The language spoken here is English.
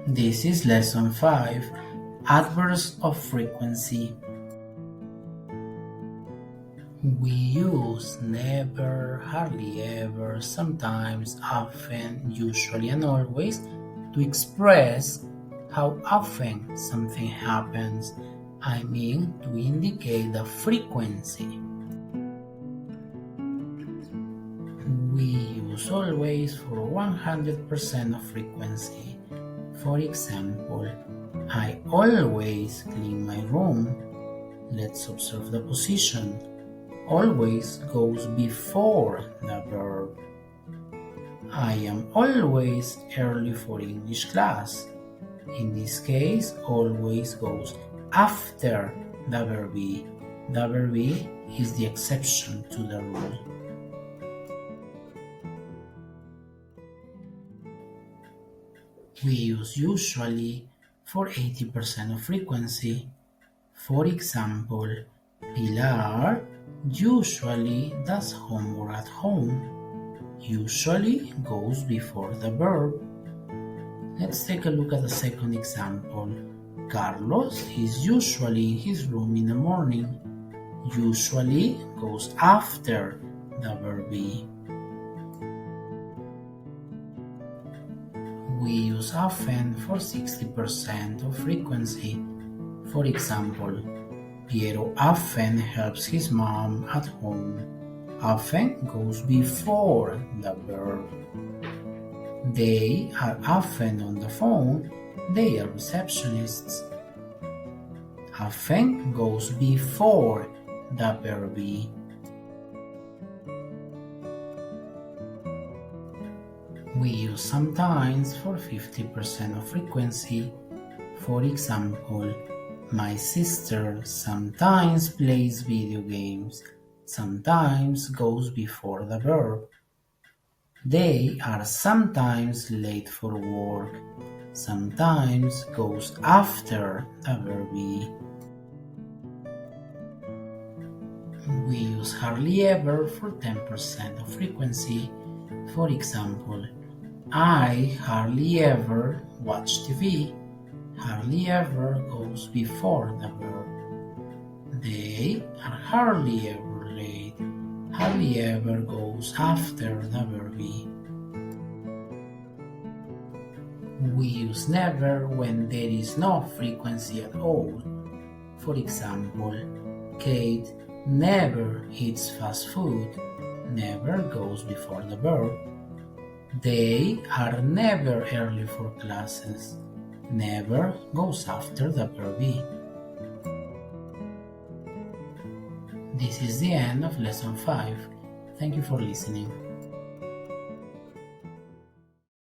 This is Lesson 5, Adverbs of Frequency. We use never, hardly ever, sometimes, often, usually, and always to express how often something happens. I mean, to indicate the frequency. We use always for 100% of frequency. For example, I always clean my room. Let's observe the position. Always goes before the verb. I am always early for English class. In this case, always goes after the verb be. The verb be is the exception to the rule. We use usually for 80% of frequency. For example, Pilar usually does homework at home. Usually goes before the verb. Let's take a look at the second example. Carlos is usually in his room in the morning. Usually goes after the verb be. We use often for 60% of frequency. For example, Piero often helps his mom at home. Often goes before the verb. They are often on the phone. They are receptionists. Often goes before the verb be. We use sometimes for 50% of frequency. For example, my sister sometimes plays video games. Sometimes goes before the verb. They are sometimes late for work. Sometimes goes after the verb be. We use hardly ever for 10% of frequency. For example, I hardly ever watch TV. Hardly ever goes before the verb. They are hardly ever late. Hardly ever goes after the verb be. We use never when there is no frequency at all. For example, Kate never eats fast food. Never goes before the verb. They are never early for classes. Never goes after the verb be. This is the end of Lesson 5. Thank you for listening.